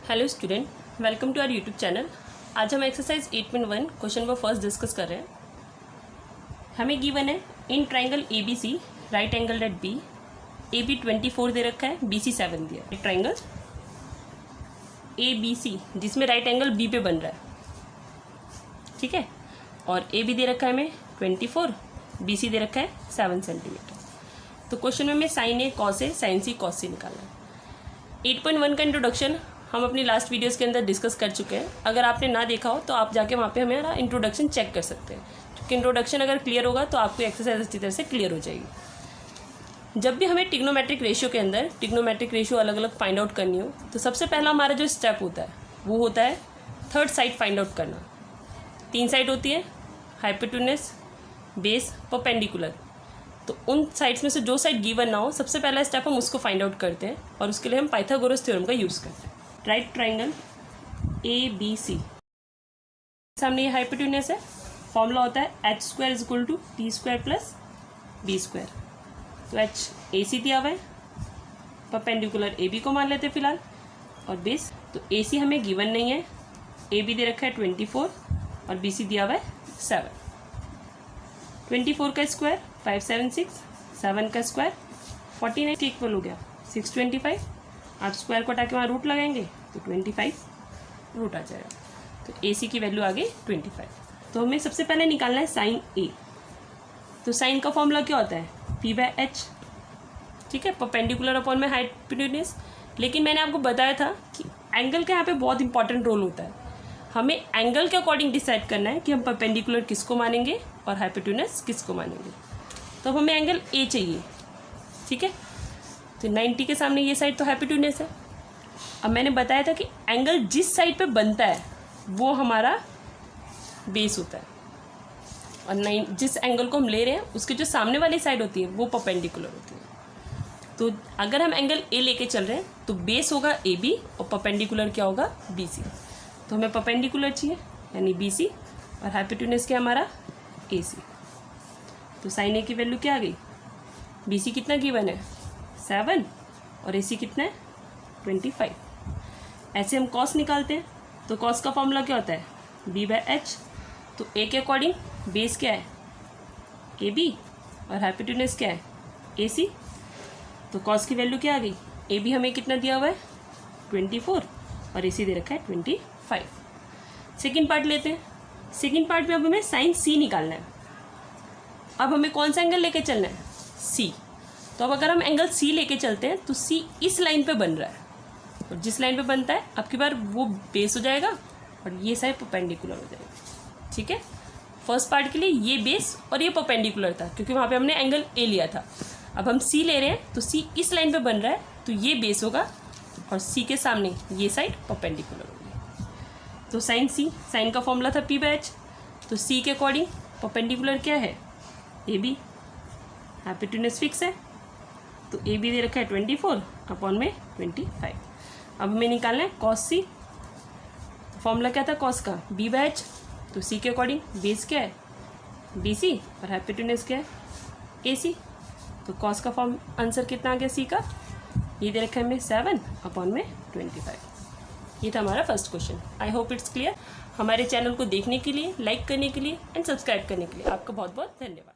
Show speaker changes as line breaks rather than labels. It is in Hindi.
Hello student, welcome to our YouTube channel. आज हम exercise 8.1 question number first discuss कर रहे हैं। हमें गिवन है in triangle A B C right angle at B, A B 24 दे रखा है, बी सी 7 दिया है। ट्राइंगल ए बी सी जिसमें राइट एंगल बी पे बन रहा है, ठीक है, और ए बी दे रखा है हमें 24, बी सी दे रखा है 7 सेंटीमीटर। तो क्वेश्चन में हमें sign A cos A sign C cos सी निकालना है। 8.1 का इंट्रोडक्शन हम अपनी लास्ट वीडियोस के अंदर डिस्कस कर चुके हैं। अगर आपने ना देखा हो तो आप जाके वहाँ पे हमारा इंट्रोडक्शन चेक कर सकते हैं, क्योंकि इंट्रोडक्शन अगर क्लियर होगा तो आपको एक्सरसाइज अच्छी तरह से क्लियर हो जाएगी। जब भी हमें टिग्नोमेट्रिक रेशियो के अंदर टिग्नोमेट्रिक रेशियो अलग अलग फाइंड आउट करनी हो तो सबसे पहला हमारा जो स्टेप होता है वो होता है थर्ड साइड फाइंड आउट करना। 3 साइड होती है, हाइपोटेन्यूज, बेस, परपेंडिकुलर। तो उन साइड्स में से जो साइड गिवन ना हो, सबसे पहला स्टेप हम उसको फाइंड आउट करते हैं और उसके लिए हम पाइथागोरस थ्योरम का यूज़ करते हैं। Right triangle A B C, सामने ये हाइपोटेन्यूज है, फॉर्मूला होता है h² = t² + b²। तो h ए सी दिया हुआ है, परपेंडिकुलर ए बी को मान लेते हैं फिलहाल, और बेस तो ए सी हमें गिवन नहीं है, ए बी दे रखा है 24 और बी सी दिया हुआ है 7। 24 का स्क्वायर 576, 7 का स्क्वायर 49 के इक्वल हो गया 625। आप स्क्वायर को हटा के वहाँ रूट लगाएंगे तो 25 रूट आ जाएगा। तो ए सी की वैल्यू आ गई 25। तो हमें सबसे पहले निकालना है साइन ए। तो साइन का फॉर्मूला क्या होता है, p/h, ठीक है, परपेंडिकुलर अपॉन में हाइपोटेन्यूज। लेकिन मैंने आपको बताया था कि एंगल का यहाँ पे बहुत इंपॉर्टेंट रोल होता है। हमें एंगल के अकॉर्डिंग डिसाइड करना है कि हम परपेंडिकुलर किसको मानेंगे और हाइपोटेन्यूज किसको मानेंगे। तो हमें एंगल ए चाहिए, ठीक है। तो 90 के सामने ये साइड तो हाइपोटेन्यूज है। अब मैंने बताया था कि एंगल जिस साइड पे बनता है वो हमारा बेस होता है, और जिस एंगल को हम ले रहे हैं उसके जो सामने वाली साइड होती है वो परपेंडिकुलर होती है। तो अगर हम एंगल ए लेके चल रहे हैं तो बेस होगा ए बी और परपेंडिकुलर क्या होगा बी सी। तो हमें परपेंडिकुलर चाहिए यानी बी सी, और हाइपोटेन्यूज क्या हमारा ए सी। तो साइन ए की वैल्यू क्या आ गई, बी सी कितना गिवन है 7 और ए सी कितना है 25। ऐसे हम कॉस निकालते हैं। तो कॉस का फॉर्मूला क्या होता है b/h। तो ए के अकॉर्डिंग बेस क्या है ए बी और हाइपोटेन्यूज क्या है ए सी। तो कॉस की वैल्यू क्या आ गई, ए बी हमें कितना दिया हुआ है 24 और ए सी दे रखा है 25। सेकेंड पार्ट लेते हैं। सेकेंड पार्ट में अब हमें साइन सी निकालना है। अब हमें कौन सा एंगल लेके चलना है, सी। तो अब अगर हम एंगल सी लेके चलते हैं तो सी इस लाइन पे बन रहा है, और जिस लाइन पे बनता है अब की बार वो बेस हो जाएगा और ये साइड परपेंडिकुलर हो जाएगा, ठीक है। फर्स्ट पार्ट के लिए ये बेस और ये परपेंडिकुलर था क्योंकि वहाँ पे हमने एंगल ए लिया था। अब हम सी ले रहे हैं तो सी इस लाइन पे बन रहा है, तो ये बेस होगा और सी के सामने ये साइड परपेंडिकुलर होगी। तो साइन सी, साइन का फॉर्मूला था p/h। तो सी के अकॉर्डिंग परपेंडिकुलर क्या है ए बी, हाइपोटेन्यूज फिक्स है, तो ए बी दे रखा है 24 अपॉन में 25। अब हमें निकालना है कॉस सी। फॉर्मूला क्या था कॉस का b/h। तो सी के अकॉर्डिंग बेस क्या है बी सी और हाइपोटेन्यूज क्या है ए सी। तो कॉस का फॉर्म आंसर कितना आ गया सी का, ये दे रखा है हमें 7 अपॉन में 25। ये था हमारा first question. I hope it's clear. हमारे चैनल को देखने के लिए, लाइक करने के लिए एंड सब्सक्राइब करने के लिए आपका बहुत बहुत धन्यवाद।